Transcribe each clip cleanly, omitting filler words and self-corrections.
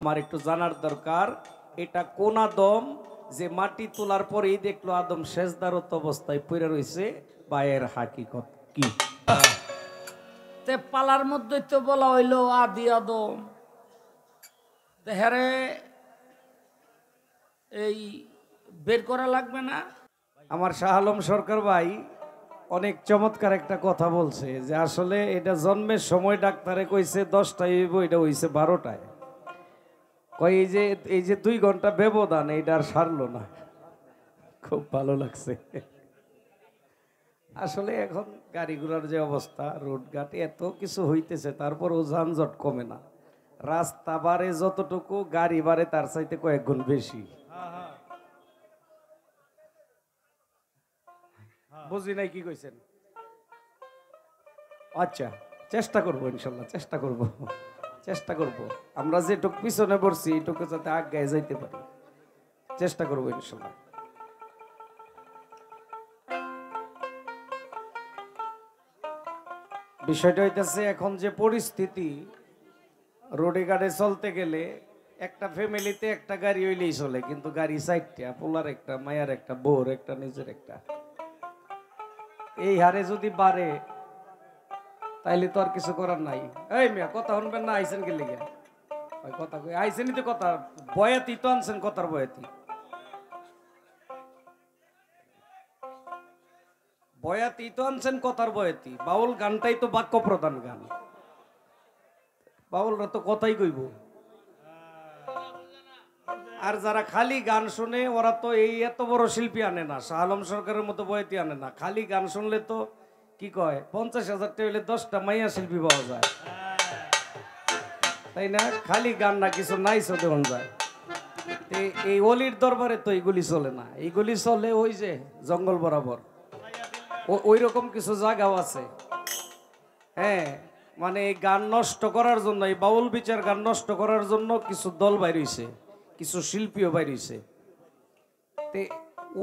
আমার একটু জানার দরকার এটা কোন আদম যে মাটি তোলার পরেই দেখলো আদম সেজদারত অবস্থায় পড়ে রয়েছে বা এর হাকিকত কি? তে পালার মধ্যে তো বলা হইলো আদি আদম হেরে এই বের করা লাগবে না। আমার শাহ আলম সরকার ভাই অনেক চমৎকার একটা কথা বলছে যে আসলে এটা জন্মের সময় ডাক্তারে কইছে 10টায় হইব, এটা হইছে 12টায়। কই এই যে 2 ঘন্টা ব্যবধান এইটা আর সারলো না। খুব ভালো লাগছে। আসলে এখন গাড়ি ঘোড়ার যে অবস্থা, রোডঘাটে এত কিছু হইতেছে, তারপরও যানজট কমে না। রাস্তা বাড়ে যতটুকু, গাড়ি বাড়ে তার চাইতে কয়েক গুণ বেশি। বুঝি নাই কি কইছেন? আচ্ছা, চেষ্টা করবো, ইনশাল্লাহ চেষ্টা করব আমরা যেটুক পিছনে পড়ছি এইটুকু যাতে আগে যাইতে পারি, চেষ্টা করবো ইনশাল্লাহ। বিষয়টা হইতেছে এখন যে পরিস্থিতি, রোডে গাড়ি চলতে গেলে একটা ফ্যামিলিতে একটা গাড়ি হইলেই চলে, কিন্তু গাড়ি 4টা, পোলার একটা, মায়ার একটা, বউর একটা, নিজের একটা। এই হারে যদি বাড়ে তাইলে তো আর কিছু করার নাই। এই মিয়া কথা শুনবেন না? আইসেন গেলে গিয়া কথা কই আইসেনই তো, কথা বয়াতি তো আনছেন, কথার বয়াতি বয়াতি তো আনছেন, কথার বয়াতি। বাউল গানটাই তো বাক্য প্রধান গান, বাউলরা তো কথাই কইব। আর যারা খালি গান শুনে ওরা তো এই এত বড় শিল্পী আনে না, শাহ আলম সরকারের মতো বয়াতি আনে না। খালি গান শুনলে তো কি কয় 50,000 টাকা হইলে 10টা মাইয়া শিল্পী পাওয়া যায়, তাই না? খালি গান না, কিছু নাই দেওয়া যায়। এই অলির দরবারে তো এইগুলি চলে না, এইগুলি চলে ওই যে জঙ্গল বরাবর ওই রকম কিছু জায়গাও আছে। হ্যাঁ, মানে এই গান নষ্ট করার জন্য, এই বাউল বিচার গান নষ্ট করার জন্য কিছু দল বাইর হইছে, কিছু শিল্পীও বাইর হইছে।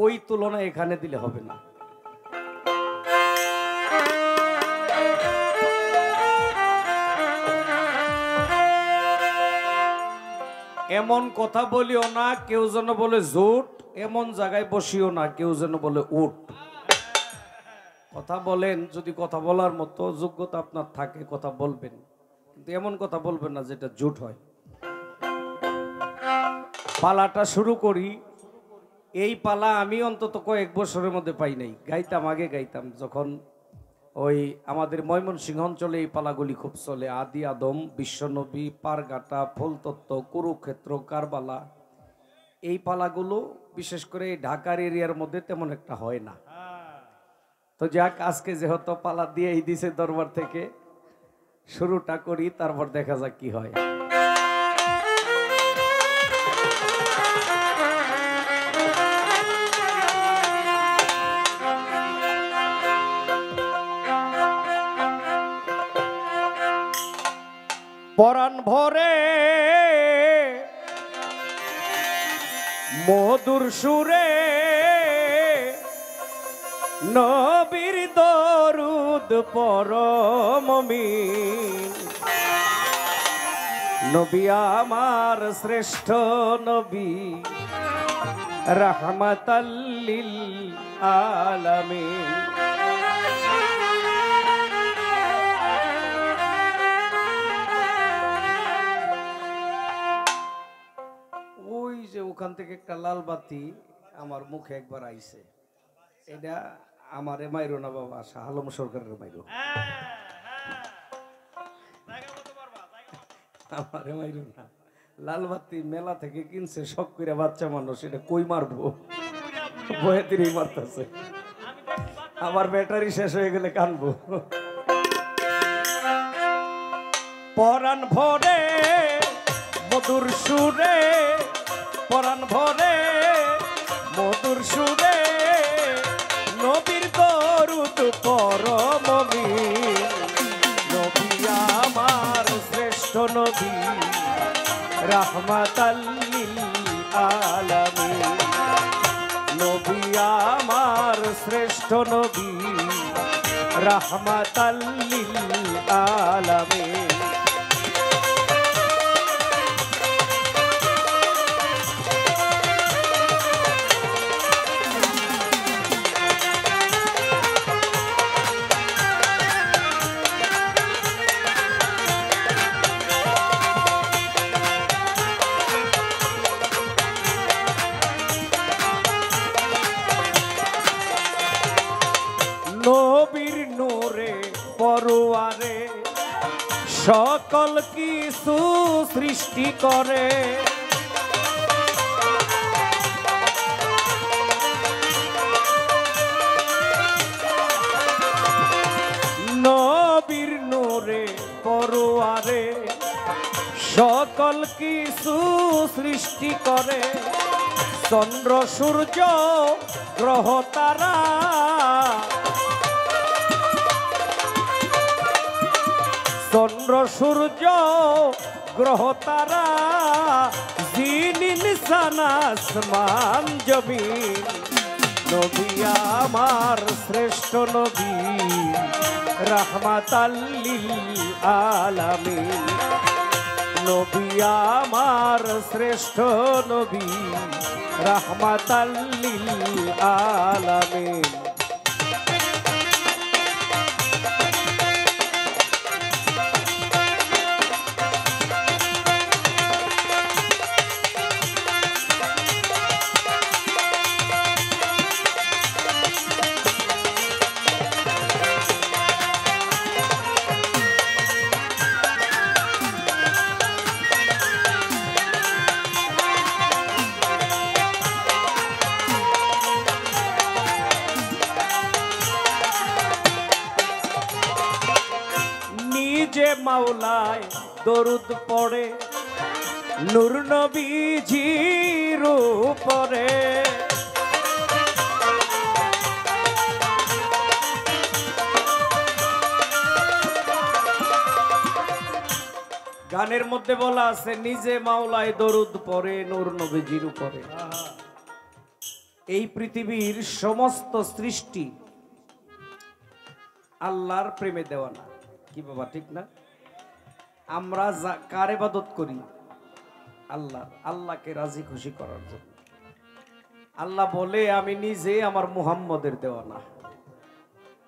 ওই তুলনা এখানে দিলে হবে না। এমন কথা বলিও না কেউ যেন বলে জোট, এমন জায়গায় বসিও না কেউ যেন বলে উঠ। কথা বলেন, যদি কথা বলার মতো যোগ্যতা আপনার থাকে কথা বলবেন, কিন্তু এমন কথা বলবেন না যেটা জোট হয়। পালাটা শুরু করি। এই পালা আমি অন্তত কয়েক বছরের মধ্যে পাই নাই। গাইতাম, আগে গাইতাম যখন ওই আমাদের ময়মনসিংহ অঞ্চলে এই পালাগুলি খুব চলে। আদি আদম, বিশ্বনবী, পারগাটা, ফুলতত্ত্ব, কুরুক্ষেত্র, কারবালা, এই পালাগুলো বিশেষ করে ঢাকার এরিয়ার মধ্যে তেমন একটা হয় না। তো যাক, আজকে যেহেতু পালা দিয়েই দিছে দরবার থেকে, শুরুটা করি, তারপর দেখা যাক কি হয়। পরাণ ভরে মধুর সুরে নবীর দরুদ পরমমিন, নবী আমার শ্রেষ্ঠ নবী, রাহমাতাল লিল আলামিন। ওই যে ওখান থেকে একটা লাল বাতি আমার মুখে একবার আইছে, এটা আমারে মাইরো না বাবা, শাহ আলম সরকারের মাইরো, আমারে মাইরো না। লাল বাতি মেলা থেকে কিনছে শখ করে বাচ্চা মানুষ, এটা কই মারবো, বয়াতিরই মারতেছে। আমার ব্যাটারি শেষ হয়ে গেলে কানবো। পরাণ ভরে মধুর সুরে, পরাণ ভরে মধুর সুরে নবীর দরুদ পরমমিন, নবী আমার শ্রেষ্ঠ নবী, রাহমাতাল লিল আলামিন, নবী আমার শ্রেষ্ঠ নবী, রাহমাতাল লিল আলামিন। কিছু সৃষ্টি করে নবীর নূরে পরোয়ারে সকল কিছু সৃষ্টি করে চন্দ্র সূর্য গ্রহ তারা চন্দ্র সূর্য গ্রহ তারা জিন ইনসান আসমান জমিন নবী আমার শ্রেষ্ঠ নবী রাহমাতাল লিল আলামিন নবী আমার শ্রেষ্ঠ নবী রাহমাতাল লিল আলামিন যে মাওলায় দরুদ পড়ে নূর নবীজির উপরে গানের মধ্যে বলা আছে নিজে মাওলায় দরুদ পড়ে নূর নবীজির উপরে এই পৃথিবীর সমস্ত সৃষ্টি আল্লাহর প্রেমে দেওয়ানা কি বাবা ঠিক না আমরা কার ইবাদত করি আল্লাহকে রাজি খুশি করার জন্য আল্লাহ বলে আমি নিজে আমার মুহাম্মদের দেওয়ানা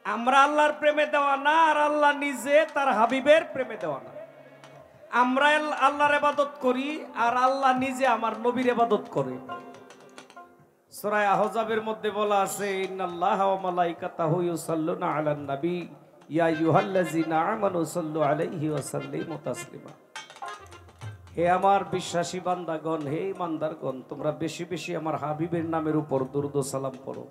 আমরা আল্লাহর প্রেমে দেওয়ানা আর আল্লাহ নিজে তার হাবিবের প্রেমে দেওয়ানা আমরা আল্লাহর ইবাদত করি আর আল্লাহ নিজে আমার নবীর ইবাদত করে সূরা আহজাবের মধ্যে বলা আছে ইন্নাল্লাহা ওয়া মালাইকাতাহু ইউসাল্লুনা আলান নবী ইয়া আইয়ুহাল্লাযীনা আমানু সাল্লু আলাইহি ওয়া সাল্লিমু তাসলিমা হে আমার বিশ্বাসী বান্দাগণ হে ইমানদারগণ তোমরা বেশি বেশি আমার হাবিবের নামের উপর দরুদ ও সালাম পড়ো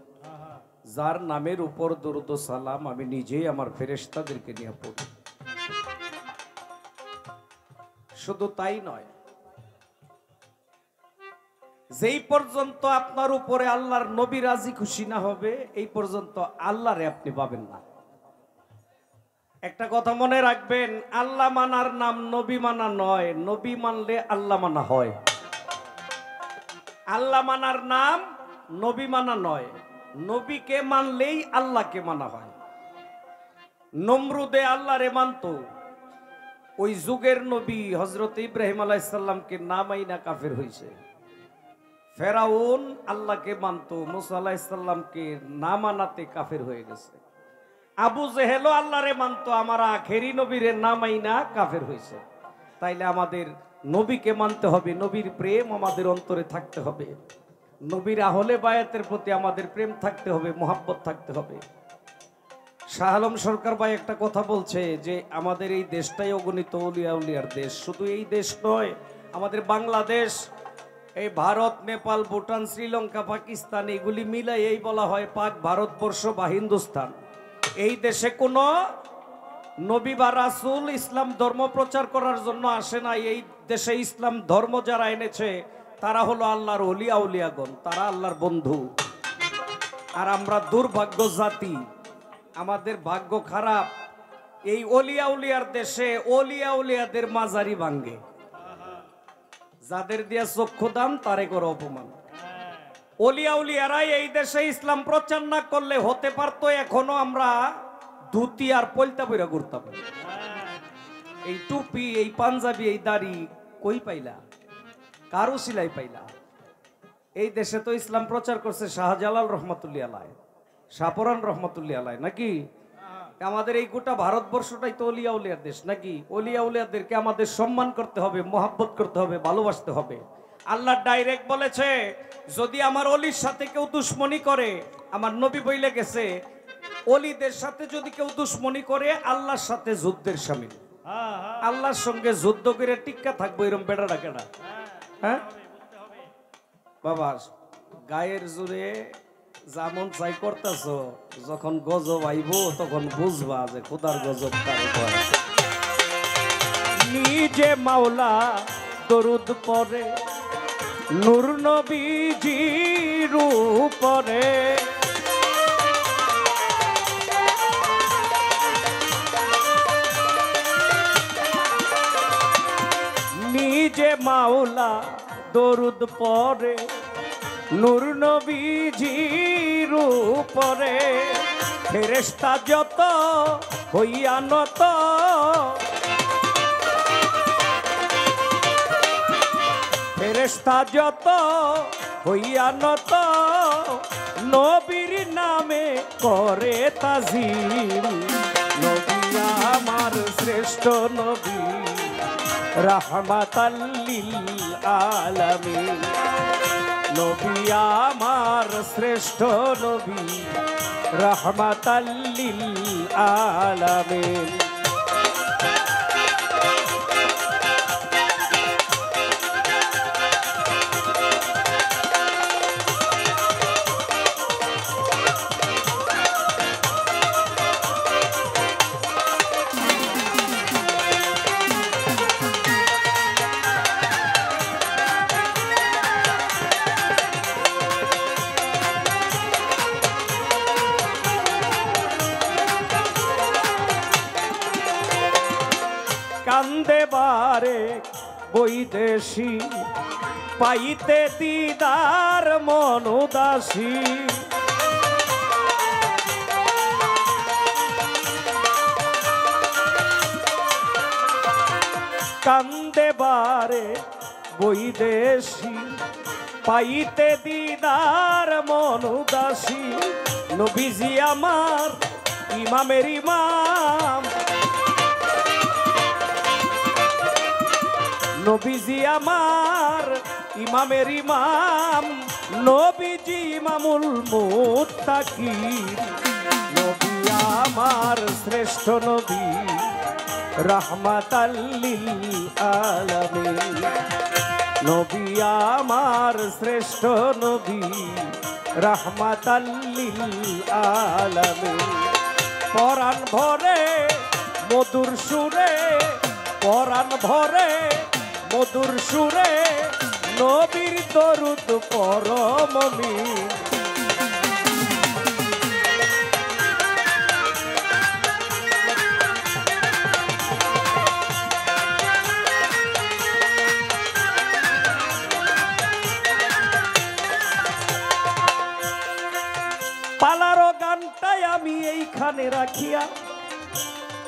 যার নামের উপর দরুদ ও সালাম আমি নিজেই আমার ফেরেশতাদেরকে নিয়ে পড়ি শুধু তাই নয় যেই পর্যন্ত আপনার উপরে আল্লাহর নবী রাজি খুশি না হবে এই পর্যন্ত আল্লাহরে আপনি পাবেন না একটা কথা মনে রাখবেন আল্লাহ মানার নাম নবী মানা নয় নবী মানলে আল্লাহ মানা হয় আল্লাহ মানার নাম নবী মানা নয় নবীকে মানলেই আল্লাহকে মানা হয় নমরুদে আল্লাহরে মানতো ওই যুগের নবী হযরত ইব্রাহিম আলাইহিস সালামকে না মাইনা কাফের হইছে ফেরাউন আল্লাহকে মানতো মুসা আলাইহিস সালামকে না মানাতে কাফের হয়ে গেছে আবু জেহেলও আল্লাহরে মানতো আমার আখেরি নবীরে না মাইনা কাফের হইছে তাইলে আমাদের নবীকে মানতে হবে নবীর প্রেম আমাদের অন্তরে থাকতে হবে নবীর আহলে বায়াতের প্রতি আমাদের প্রেম থাকতে হবে মোহাব্বত থাকতে হবে শাহ আলম সরকার ভাই একটা কথা বলছে যে আমাদের এই দেশটাই অগণিত আউলিয়া উলিয়ার দেশ শুধু এই দেশ নয় আমাদের বাংলাদেশ এই ভারত নেপাল ভুটান শ্রীলঙ্কা পাকিস্তান এগুলি মিলাই এই বলা হয় পাক ভারতবর্ষ বা হিন্দুস্তান এই দেশে কোনো নবী বা রাসূল ইসলাম ধর্ম প্রচার করার জন্য আসে না এই দেশে ইসলাম ধর্ম যারা এনেছে তারা হলো আল্লাহর ওলি আউলিয়াগণ তারা আল্লাহর বন্ধু আর আমরা দুর্ভাগ্য জাতি আমাদের ভাগ্য খারাপ এই ওলি আউলিয়ার দেশে ওলি আউলিয়াদের মাজারি ভাঙ্গে যাদের দিয়া চক্ষু দান তারে করে অপমান ওলি আউলিয়ারাই এই দেশে ইসলাম প্রচার না করলে হতে পারতো এখনো আমরা ধুতি আর পলতা পইরা ঘুরতাম এই টুপি এই পাঞ্জাবি এই দাড়ি কই পাইলা কারো সিলাই পাইলা এই দেশে তো ইসলাম প্রচার করছে শাহজালাল রহমাতুল্লাহ আলাইহি শাহপরান রহমাতুল্লাহ আলাইহি নাকি আমাদের এই গোটা ভারতবর্ষটাই তো ওলিয়া উলিয়ার দেশ নাকি ওলিয়া উলিয়াদেরকে আমাদের সম্মান করতে হবে মোহাব্বত করতে হবে ভালোবাসতে হবে আল্লাহ ডাইরেক্ট বলেছে যদি আমার অলির সাথে কেউ দুশ্মনী করে আমার নবী বইলে গেছে অলিদের সাথে যদি কেউ দুশ্মনী করে আল্লাহর সাথে যুদ্ধের শামিল আল্লাহর সঙ্গে যুদ্ধ করে টিক্কা থাকবো এরকম বেটাটা কেডা? হ্যাঁ বাবা, গায়ের জোরে যেমন চাই করতেছ, যখন গজব আইব তখন বুঝবা যে খোদার গজব তার উপর। নিজে মাওলা দরুদ পড়ে নূর নবীজির উপরে, নিজে মাওলা দরুদ পড়ে নূর নবীজির উপরে, ফেরেশতা যত হইয়া নত, ফেরেশতা যত হইয়া নত, নবীর নামে করে তাজিম। নবী আমার শ্রেষ্ঠ নবী, রাহমাতাল লিল আলামিন। নবী আমার শ্রেষ্ঠ নবী, রাহমাতাল লিল আলামিন। কান্দে বারে বৈদেশী, পাইতে দিদার মন উদাসী। কান্দে বারে বৈদেশী, পাইতে দিদার মন উদাসী। নবীজি আমার ইমামের ইমাম, নবীজি আমার ইমামের ইমাম, নবীজি ইমামুল মুত্তাকিন। নবী আমার শ্রেষ্ঠ নবী, রাহমাতাল লিল আলামিন। নবী আমার শ্রেষ্ঠ নবী, রাহমাতাল লিল আলামিন। পরাণ ভরে মধুর সুরে, পরাণ ভরে মধুর সুরে, নবীর দরুদ পরমমিন। পালারও গানটাই আমি এইখানে রাখিয়া,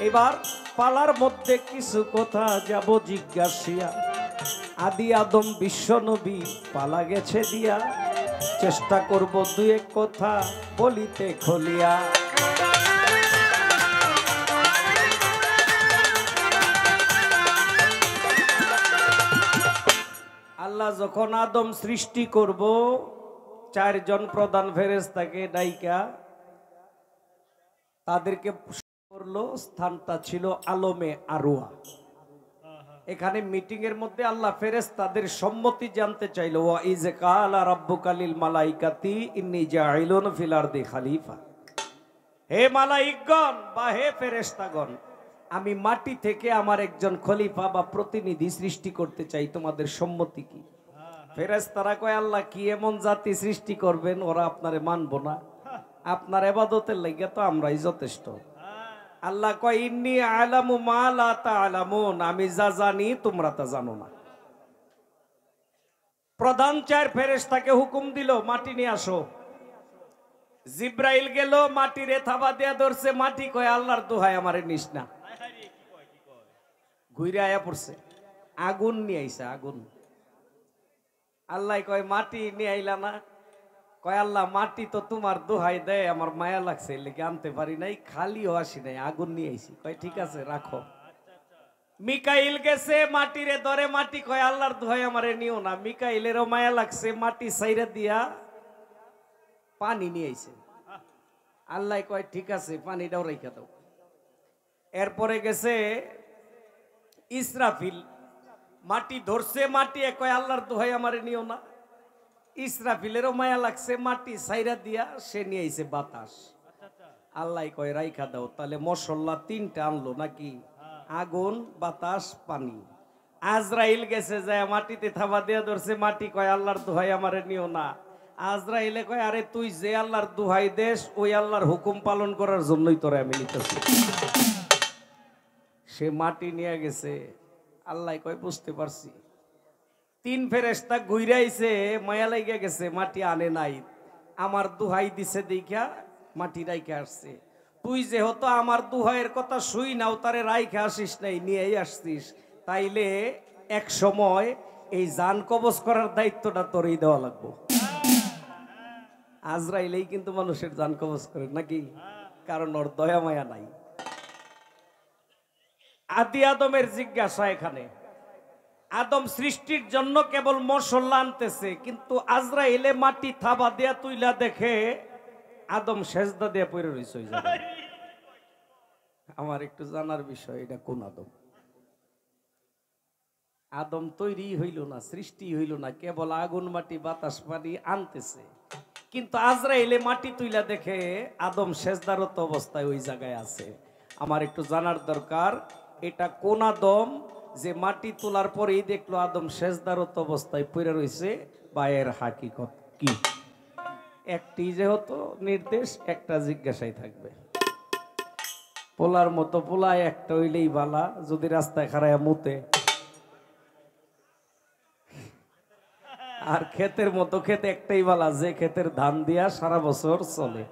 এবার পালার মধ্যে কিছু কথা যাব জিজ্ঞাসিয়া। আদি আদম বিশ্ব নবী পালা গেছে দিয়া, চেষ্টা করব দু এক কথা বলিতে খলিয়া। আল্লাহ যখন আদম সৃষ্টি করব, চারজন প্রধান ফেরেশতাকে ডাইকা তাদেরকে করলো, স্থানটা ছিল আলমে আরওয়া। এখানে মিটিং এর মধ্যে আল্লাহ ফেরেশতাদের সম্মতি জানতে চাইলো। ওয়া ইজ কালা রাব্বুকা লিল মালাইকাতি ইন্নী জাইলুন ফিল আরদি খলিফা। হে মালাইকগণ বা হে ফেরেশতাগণ, আমি মাটি থেকে আমার একজন খলিফা বা প্রতিনিধি সৃষ্টি করতে চাই, তোমাদের সম্মতি কি? ফেরেশতারা কয় আল্লাহ কি এমন জাতি সৃষ্টি করবেন, ওরা আপনারে মানবো না, আপনার ইবাদতের লাগিয়া তো আমরাই যথেষ্ট। আল্লাহ কয় ইন্নী আলামু মা লা তা'লামুন, আমি যা জানি তোমরা তা জানো না। প্রধান চার ফেরেশতাকে হুকুম দিল মাটি নিয়ে আসো। জিব্রাইল গেল, মাটিরে থাবা দেয়া ধরছে। মাটি কয় আল্লাহর দোহাই আমারে নিস না। ঘুরে আয়া পড়ছে, আগুন নিয়ে আইসা আগুন। আল্লাহ কয় মাটি নিয়ে আইলা না? কয় আল্লাহ মাটি তো তোমার দোহাই দেয়, আমার মায়া লাগছে লেগে আনতে পারি নাই, খালিও আসি নাই, আগুন নিয়ে আইছি। কয় ঠিক আছে রাখো। মিকাইল গেছে, মাটিরে ধরে। মাটি কয় আল্লাহর দোহাই আমারে নিও না। মিকাইলেরও মায়া লাগছে, মাটি সাইরা দিয়া পানি নিয়ে আইছে। আল্লাহ কয় ঠিক আছে পানিটাও রেখে দাও। এরপরে গেছে ইসরাফিল মাটি ধরছে, মাটি কয় আল্লাহর দোহাই আমারে নিও না। ইসরাফিলেরও মায়া লাগছে, মাটি সাইরা দিয়া সে নিয়ে আইছে বাতাস। আল্লাহ কয় রাইখা দাও। তাহলে মশলা তিনটা আনলো নাকি, আগুন, বাতাস, পানি। আজরাইল গেছে যায় মাটিতে থাবা দিয়া ধরছে, মাটি কয় আল্লাহর দোহাই আমারে নিও না। আজরাইলে কয় আরে তুই যে আল্লাহর দোহাই দেশ, ওই আল্লাহর হুকুম পালন করার জন্যই তোরে আমি নিতেছি। সে মাটি নিয়ে গেছে। আল্লাহ কয় বুঝতে পারছি। তিন ফেরেশতা ঘুরাইছে, মায়া লাইগা গেছে, মাটি আনে নাই। আমার দোহাই দিছে দেখা মাটি রাইখা আসছে। তুই যেহেতু আমার দোহাইয়ের কথা শুই নাও, তারে রাইখা আসিস নাই, নিয়েই আসছিস, তাইলে এক সময় এই জান কবজ করার দায়িত্বটা তোরই দেওয়া লাগবো। আজরাইলেই কিন্তু মানুষের জান কবজ করে নাকি, কারণ ওর দয়া মায়া নাই। আদি আদমের জিজ্ঞাসা এখানে, আদম সৃষ্টির জন্য কেবল মশলা আনতেছে, কিন্তু আজরাইলে মাটি থাবা দিয়া তুইলা দেখে আদম সেজদা দিয়া পড়ে রইছে ওই জায়গায়। আমার একটু জানার বিষয়, এটা কোন আদম? আদম তৈরি হইল না, সৃষ্টি হইল না, কেবল আগুন মাটি বাতাস পানি আনতেছে, কিন্তু আজরাইলে মাটি তুইলা দেখে আদম সেজদারত অবস্থায় ওই জায়গায় আছে। আমার একটু জানার দরকার, এটা কোন আদম যে মাটি তোলার পরেই দেখলো আদম সেজদারত অবস্থায় পড়ে রইছে, বা এর হাকিকত কি? একটি যেহেতু নির্দেশ, একটা জিজ্ঞাসাই থাকবে। পোলার মতো পোলায় একটা হইলেই বালা, যদি রাস্তায় খাড়াইয়া মুতে। আর ক্ষেতের মতো ক্ষেত একটাই বালা, যে ক্ষেতের ধান দিয়া সারা বছর চলে।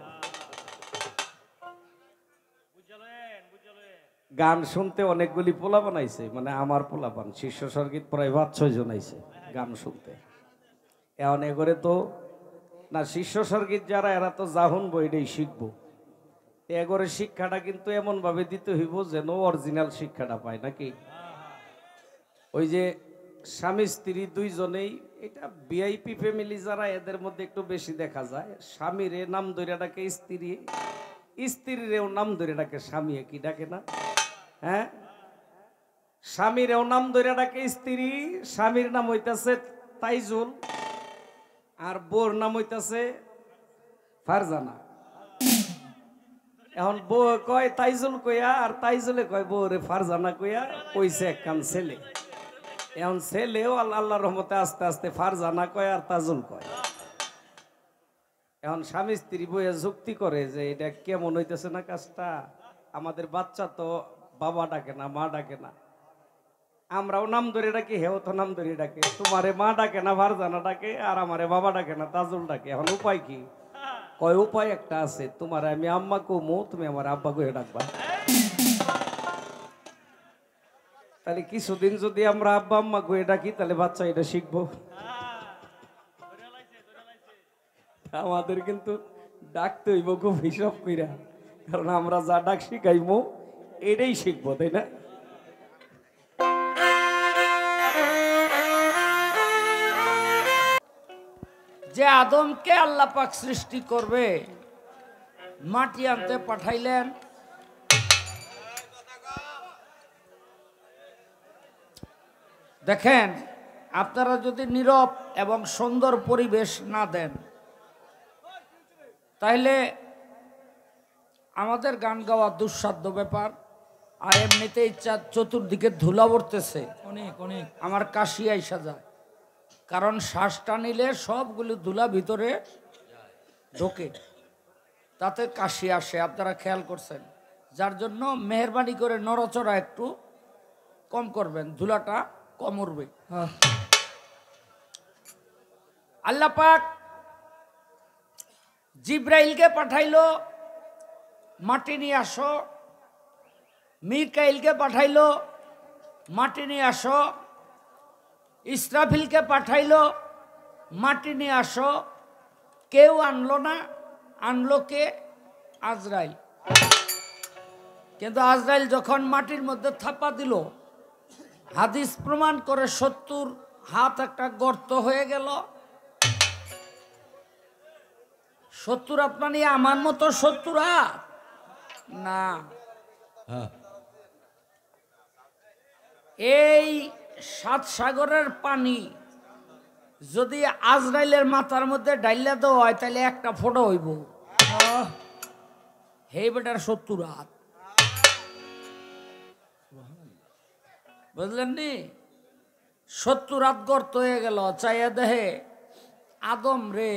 গান শুনতে অনেকগুলি পোলা বানাইছে, মানে আমার পোলা বান শিষ্য সঙ্গীত প্রায় 5-6 জন আইছে গান শুনতে। এখন এগরে তো না, শিষ্য সঙ্গীত যারা, এরা তো জাহুন বইটাই শিখবো। এগরে শিক্ষাটা কিন্তু এমন ভাবে দিতে হইব যেন অরিজিনাল শিক্ষাটা পায় নাকি। ওই যে স্বামী স্ত্রী দুইজনেই, এটা ভিআইপি ফ্যামিলি যারা, এদের মধ্যে একটু বেশি দেখা যায়। স্বামীরে নাম ধরে ডাকে স্ত্রী, স্ত্রীরেও নাম ধরে ডাকে স্বামী, কি ডাকে না? হ্যাঁ, স্বামীরেও নাম ধরে ডাকে স্ত্রী। স্বামীর নাম হইতাছে তাইজুল, আর বোর নাম হইতাছে ফারজানা। এখন বউ কয় তাইজুল কইয়া, আর তাইজুলে কয় বউ রে ফারজানা কইয়া কইছে একখান ছেলে। এখন ছেলেও আল্লাহ রহমতে আস্তে আস্তে ফারজানা কয় আর তাজুল কয়। এখন স্বামী স্ত্রী বইয়া যুক্তি করে যে এটা কেমন হইতেছে না কাজটা, আমাদের বাচ্চা তো বাবা ডাকে না, মা ডাকে না, আমরাও নাম ধরে ডাকি, হেও তো নাম ধরে ডাকে। তোমারে মা ডাকে না, ফারজানা ডাকে, আর আমারে বাবা ডাকে না, তাজুল ডাকে। এখন উপায় কি? কয় উপায় একটা আছে, তোমার আমি আম্মা কমু, তুমি আমার আব্বা কয়ে ডাকবা। তাহলে কিছুদিন যদি আমরা আব্বা আম্মা কয়ে ডাকি, তাহলে বাচ্চা এটা শিখবো। আমাদের কিন্তু ডাকতে হইব খুব হিসাব কইরা, কারণ আমরা যা ডাক শিখাইবো এটাই শিখবো, তাই না? যে আদমকে আল্লাহ পাক সৃষ্টি করবে, মাটি আনতে পাঠাইলেন। দেখেন, আপনারা যদি নীরব এবং সুন্দর পরিবেশ না দেন, তাইলে আমাদের গান গাওয়া দুঃসাধ্য ব্যাপার। আর এমনিতেই চতুর্দিকে ধুলা পড়তেছে, অনেক অনেক, আমার কাশি আইসা যায়। কারণ শ্বাসটা নিলে সবগুলো ধুলা ভিতরে ঢোকে, তাতে কাশি আসে, আপনারা খেয়াল করছেন। যার জন্য মেহরবানি করে নড়াচড়া একটু কম করবেন, ধুলাটা কম উঠবে। আল্লাহ পাক জিব্রাইলকে পাঠাইলো, মাটি নিয়ে আসো। মিকাইলকে পাঠাইলো, মাটি নিয়ে আসো। ইসরাফিলকে পাঠাইলো, মাটি নিয়ে আসো। কেউ আনলো না, আনলো কে? আজরাইল। কিন্তু আজরাইল যখন মাটির মধ্যে থাপা দিল, হাদিস প্রমাণ করে 70 হাত একটা গর্ত হয়ে গেল। 70 হাত মানে আমার মতো 70 হাত না, এই 7 সাগরের পানি যদি আজরাইলের মাথার মধ্যে ডাইলা দেওয়া হয় তাহলে একটা ফটো হইব। হে বেটার 70 হাত, বুঝলেন নি? 70 হাত গর্ত হয়ে গেল, চাইয়া দেহে আদম রে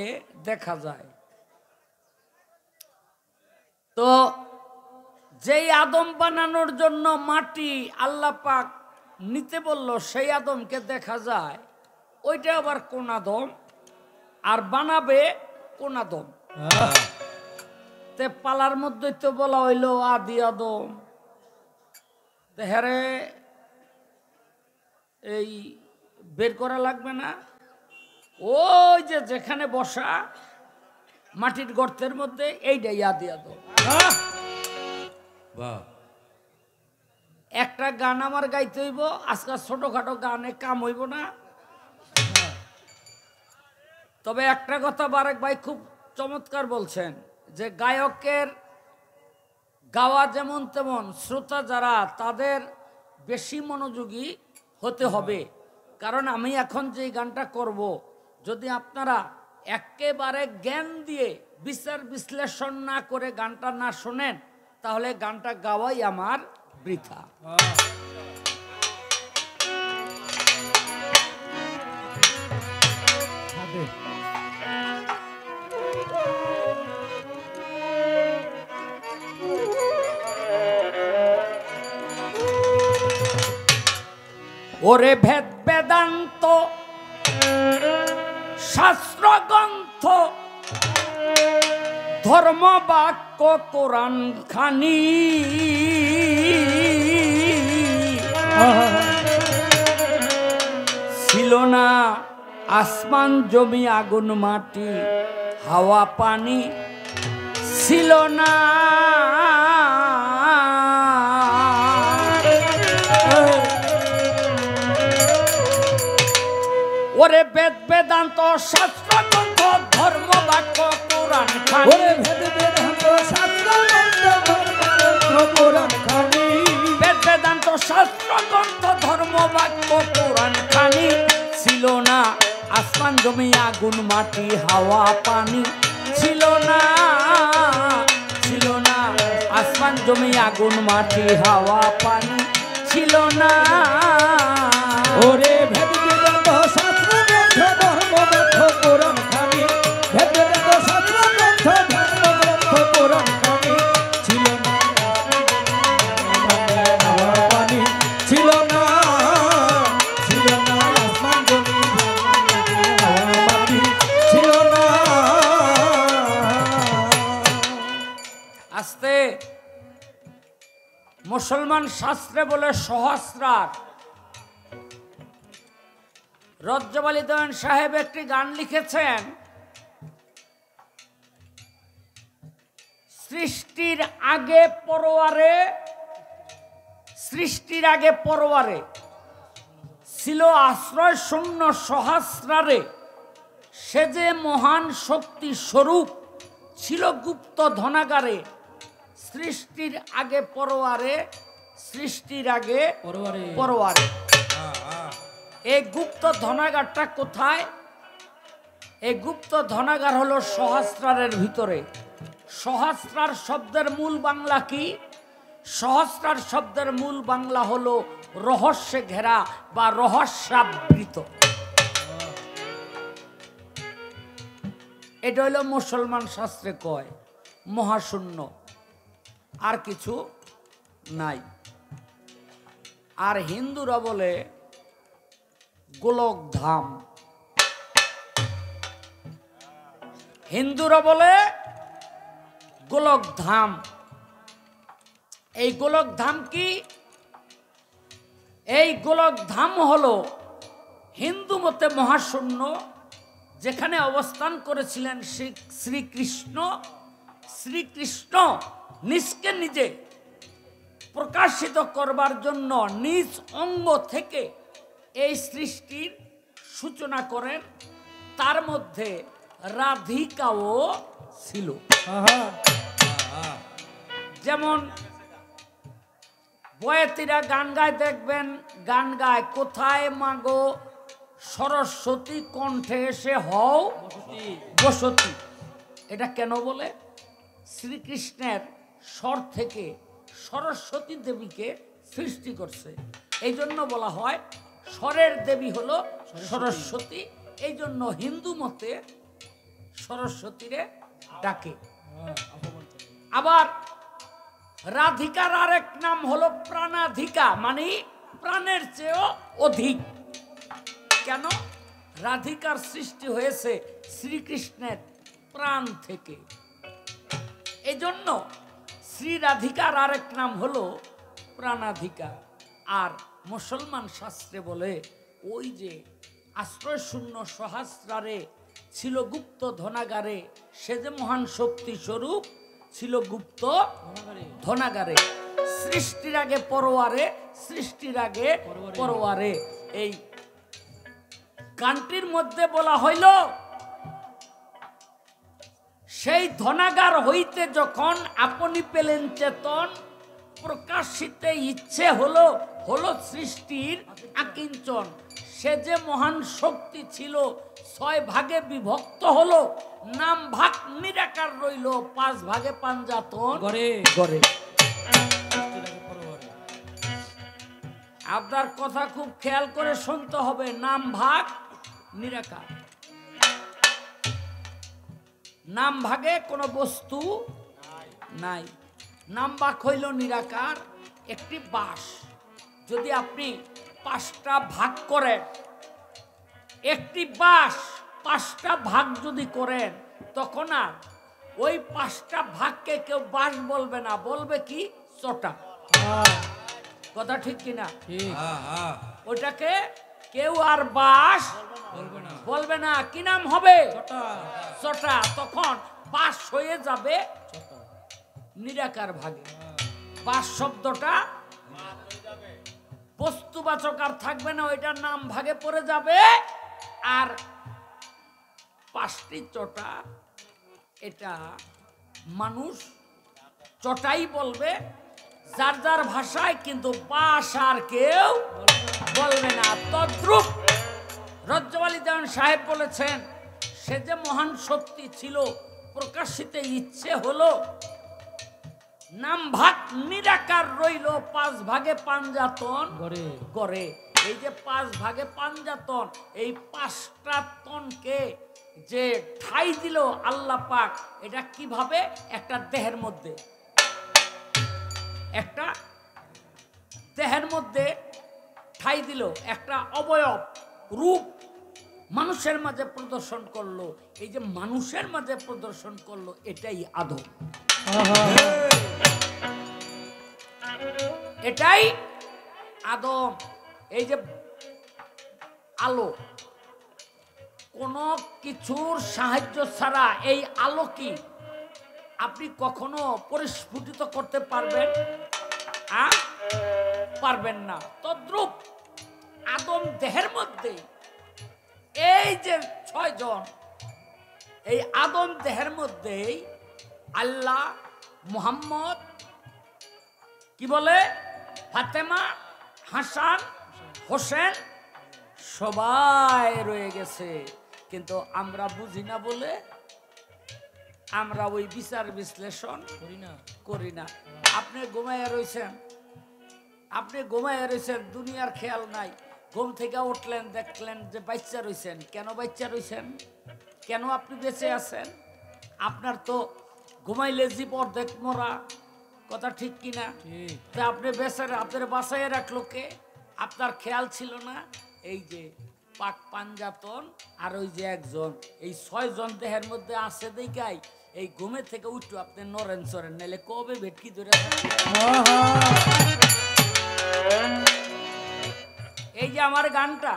দেখা যায়। তো যেই আদম বানানোর জন্য মাটি আল্লাহ পাক নিতে বলল, সেই আদমকে দেখা যায়, ওইটা আবার কোন আদম, আর বানাবে কোন আদম। তে পালার মধ্যে তো বলা হইলো আদি আদম। হ্যারে এই বের করা লাগবে না, ওই যে যেখানে বসা মাটির গর্তের মধ্যে এইটাই আদি আদম। একটা গান আমার গাইতে হইব, আজকাল ছোটখাটো গানে কাম হইব না। তবে একটা কথা বারেক ভাই খুব চমৎকার বলছেন যে গায়কের গাওয়া যেমন তেমন শ্রোতা যারা, তাদের বেশি মনোযোগী হতে হবে। কারণ আমি এখন যে গানটা করব, যদি আপনারা একেবারে জ্ঞান দিয়ে বিচার বিশ্লেষণ না করে গানটা না শোনেন, তাহলে গানটা গাওয়াই আমার বৃথা। ওরে ভেদ বেদান্ত শাস্ত্র গ্রন্থ ধর্ম বাক্য কোরআন খানি, ছিল না আসমান জমি আগুন মাটি হাওয়া পানি, ছিল না ওরে বেদ বেদান্ত শাস্ত্র গ্রন্থ ধর্ম বাক্য কোরআন খানি, বেদ বেদান্ত শাস্ত্র গ্রন্থ ধর্ম বাক্য কোরআন খানি, ছিল না আসমান জমি আগুন মাটি হাওয়া পানি, ছিল না আসমান জমি আগুন মাটি হাওয়া পানি, ছিল না। ওরে ভেদ বেদান্ত শাস্ত্র গ্রন্থ ধর্ম বাক্য কোরআন খানি, ভেদ বেদান্ত শাস্ত্র গ্রন্থ ধর্ম বাক্য কোরআন খানি, ছিল না হাওয়া পানি, ছিল না আসমান জমি হাওয়া পানি, ছিল না। আস্তে মুসলমান শাস্ত্রে বলে সহস্রার। রজ্জব আলী দেওয়ান সাহেব একটি গান লিখেছেন, সৃষ্টির আগে পরোয়ারে ছিল আশ্রয় শূন্য সহস্রারে, সে যে মহান শক্তি স্বরূপ ছিল গুপ্ত ধনাগারে। সৃষ্টির আগে পরোয়ারে, সৃষ্টির আগে পরোয়ারে। এই গুপ্ত ধনাগারটা কোথায়? এই গুপ্ত ধনাগার হলো সহস্রারের ভিতরে। সহস্রার শব্দের মূল বাংলা কি? সহস্রার শব্দের মূল বাংলা হলো রহস্যে ঘেরা বা রহস্যাবৃত। এটা হলো মুসলমান শাস্ত্রে কয় মহাশূন্য, আর কিছু নাই। আর হিন্দুরা বলে গোলক ধাম, হিন্দুরা বলে গোলক ধাম। এই গোলক ধাম কি? এই গোলক ধাম হলো হিন্দু মতে মহাশূন্য, যেখানে অবস্থান করেছিলেন শ্রীকৃষ্ণ। শ্রীকৃষ্ণ নিজকে নিজে প্রকাশিত করবার জন্য নিজ অঙ্গ থেকে এই সৃষ্টির সূচনা করেন। তার মধ্যে রাধিকাও ছিল। যেমন বয়াতিরা গান গায়, দেখবেন গান গায় কোথায় মাগো সরস্বতী কণ্ঠে এসে হও বসতি। এটা কেন বলে? শ্রীকৃষ্ণের স্বর থেকে সরস্বতী দেবীকে সৃষ্টি করছে, এই জন্য বলা হয় স্বরের দেবী হলো সরস্বতী। এই জন্য হিন্দু মতে সরস্বতীরে ডাকে। আবার রাধিকার আরেক নাম হলো প্রাণাধিকা, মানে প্রাণের চেয়েও অধিক। কেন? রাধিকার সৃষ্টি হয়েছে শ্রীকৃষ্ণের প্রাণ থেকে, এই জন্য শ্রী রাধিকার আরেক নাম হলো প্রাণাধিকা। আর মুসলমান শাস্ত্রে বলে ওই যে আশ্রয় শূন্য সহস্রারে ছিল গুপ্ত ধনাগারে, সে যে মহান শক্তি স্বরূপ ছিল গুপ্ত ধনাগারে। সৃষ্টির আগে পরোয়ারে, সৃষ্টির আগে পরোয়ারে। এই গানটির মধ্যে বলা হইল সেই ধনাগার হইতে যখন আপনি পেলেন চেতন, প্রকাশিতে ইচ্ছে হলো হলো সৃষ্টির আকিঞ্চন। সে যে মহান শক্তি ছিল 6 ভাগে বিভক্ত হলো, নাম ভাগ নিরাকার রইল 5 ভাগে পাঞ্জাতন গড়ে গড়ে। আপনার কথা খুব খেয়াল করে শুনতে হবে, নাম ভাগ নিরাকার। নাম ভাগে কোনো বস্তু নাই, নাম ভাগ হইল নিরাকার। একটি বাঁশ যদি আপনি 5টা ভাগ করেন, একটি বাঁশ 5টা ভাগ যদি করেন, তখন আর ওই 5টা ভাগকে কেউ বাঁশ বলবে না, বলবে কি চটা। কথা ঠিক কিনা? ওইটাকে কেউ আর বাঁশ বলবে না, কি নাম হবে? চটা। তখন বাঁশ হয়ে যাবে নিরাকার ভাগে। বাঁশ শব্দটা বস্তুবাচক আর থাকবে না, ওইটার নাম ভাগে পড়ে যাবে। আর 5টি চটা, এটা মানুষ চটাই বলবে যার যার ভাষায়, কিন্তু বাঁশ আর কেউ বলবে না। তদ্রূপ রজ্জওয়ালি দেওয়ান সাহেব বলেছেন, সে যে মহান শক্তি ছিল, প্রকাশিতে ইচ্ছে হলো, নাম ভাগ নিরাকার রইল 5 ভাগে পাঞ্জাতন গড়ে। এই যে 5 ভাগে পাঞ্জাতন, এই 5টা তনকে যে ঠাই দিল আল্লাহ পাক, এটা কিভাবে? একটা দেহের মধ্যে, একটা দেহের মধ্যে ঠাই দিল, একটা অবয়ব রূপ মানুষের মাঝে প্রদর্শন করলো। এই যে মানুষের মাঝে প্রদর্শন করলো, এটাই আদম, এটাই আদম। এই যে আলো, কোন কিছুর সাহায্য ছাড়া এই আলো কি আপনি কখনো পরিস্ফুটিত করতে পারবেন? পারবেন না। তদ্রূপ আদম দেহের মধ্যে এই যে 6 জন, এই আদম দেহের মধ্যেই আল্লাহ, মুহাম্মদ, কি বলে, ফাতেমা, হাসান, হোসেন সবাই রয়ে গেছে। কিন্তু আমরা বুঝি না বলে আমরা ওই বিচার বিশ্লেষণ করি না। আপনি ঘুমাইয়া রয়েছেন, দুনিয়ার খেয়াল নাই। ঘুম থেকে উঠলেন, দেখলেন যে বাচ্চা রয়েছেন। কেন বাচ্চা রয়েছেন? কেন আপনি বেঁচে আছেন? আপনার তো ঘুমাইলে জীব অর্ধেক মরা। কথা ঠিক কিনা? তা আপনি বেচারে আপনার বাঁচাইয়া রাখলো কে? আপনার খেয়াল ছিল না। এই যে পাক পাঞ্জাতন আর ওই যে একজন, এই 6 জন দেহের মধ্যে আছে দেখাই এই ঘুমে থেকে উঠু আপনি নরেন চরেন, নাইলে কবে ভেটকি ধরে। এই যে আমার গানটা,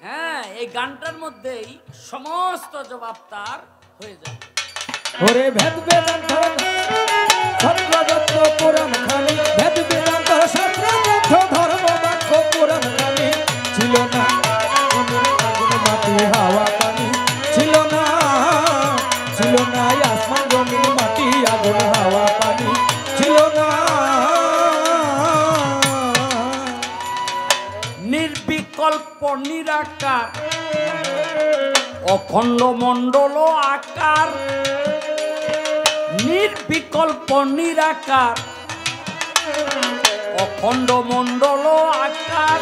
হ্যাঁ, এই গানটার মধ্যেই সমস্ত জবাব তার হয়ে যায়। ওরে ভেদ বেদান্ত সত্য যত্ন পুরাণ খানি, ভেদ বেদান্ত সত্য যত্ন ধর্ম বাক্য পুরাণ খানি, ছিল না আগুন মাটি হাওয়া পানি, ছিল না আসমান জমিন মাটি আগুন হাওয়া পানি, ছিল না আকার, অখণ্ড মণ্ডল আকার, নির্বিকল্প নিরাকার, অখণ্ড মণ্ডল আকার,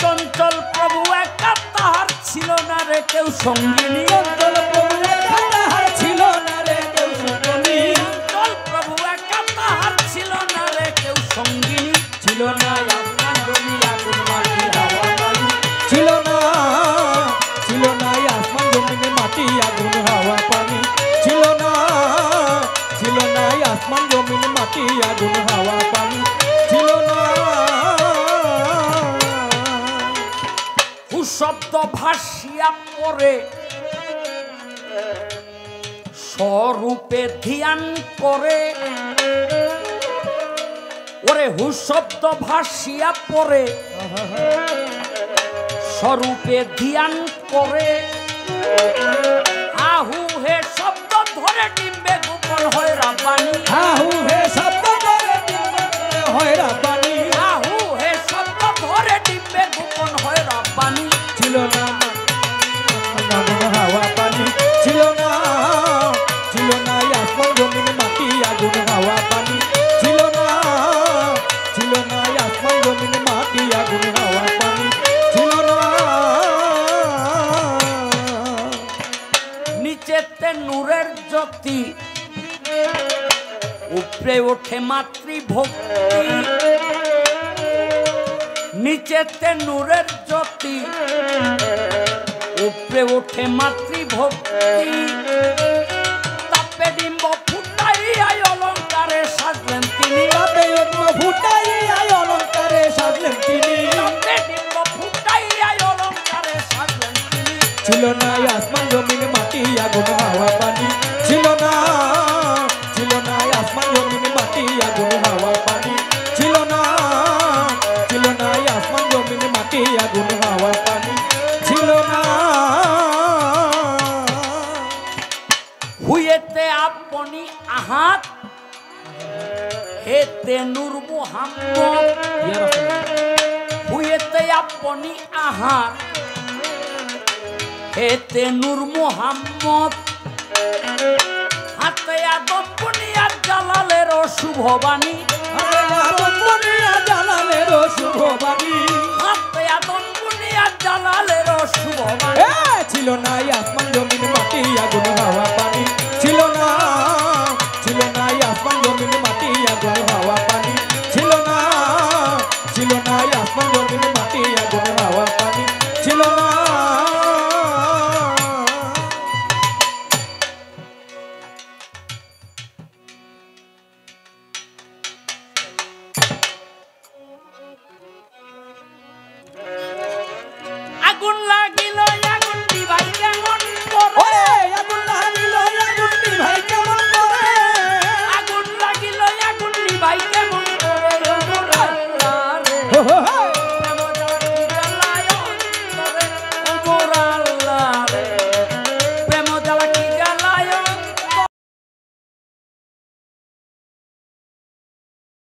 চঞ্চল প্রভু একা তাহার ছিল না রে কেউ সঙ্গিনী, চঞ্চল প্রভু একা তাহার ছিল না রে কেউ সঙ্গিনী, চঞ্চল প্রভু একা তাহার ছিল না রে কেউ সঙ্গিনী, ছিল না আসমান জমি আগুন মাটি হাওয়া পানি, ছিল না আসমান জমিনে মাটি আগুন হাওয়া পানি, ছিল না আসমান জমিনে মাটি আগুন হাওয়া পানি, ছিল না। শব্দ ভাসিয়া পড়ে স্বরূপে ধ্যান করে, ওরে শব্দ ভাসিয়া পড়ে স্বরূপে ধ্যান করে, আহু হে শব্দ ধরে ডিম্বে গোপন হয় রাব্বানি, আহু হে শব্দ ধরে ডিম্বে হয় রাব্বানি, আহু হে শব্দ ধরে ডিম্বে গোপন হয় রাব্বানি, ছিল না আগুন হাওয়া পানি, ছিল না আসমান জমিনে মাটি আগুন হাওয়া পানি, ছিল না আসমান জমিনে মাটি আগুন হাওয়া পানি, ছিল না। নিচেতে নূরের জ্যোতি, উপরে ওঠে মাতৃভক্তি, নিচেতে নূরের জ্যোতি, উপরে ওঠে মাতৃভক্তি, তাপে ডিম্ব ফুটাইয়া অলঙ্কারে সাজলেন তিনি, তাপে ডিম্ব ফুটাইয়া অলঙ্কারে সাজলেন তিনি, তাপে ডিম্ব ফুটাইয়া অলঙ্কারে সাজলেন তিনি, ছিল না আসমান জমিনে মাটি আগুন হাওয়া পানি, ছিল না আসমান জমিনে মাটি আগুন হাওয়া পানি, ছিল না আসমান জমিনে মাটি আগুন হাওয়া পানি, ছিল না। হুয়েতে আপনি আহাত, হেতে নূর মুহাম্মদ, হুয়েতে আপনি আহাত, হেতে নূর মুহাম্মদ, হাতে আদম বুনিয়াদ জালালের শুভবাণী, জালালের শুভবাণী, হাতে আদম বুনিয়াদ জালালের শুভবাণী, ছিল না আসমান জমিনে মাটি আগুন হাওয়া পানি, ছিল না আসমান জমিনে মাটি আগুন হাওয়া পানি, ছিল না আসমান জমিনে মাটি আগুন হাওয়া পানি, ছিল না। আগুন লাগিল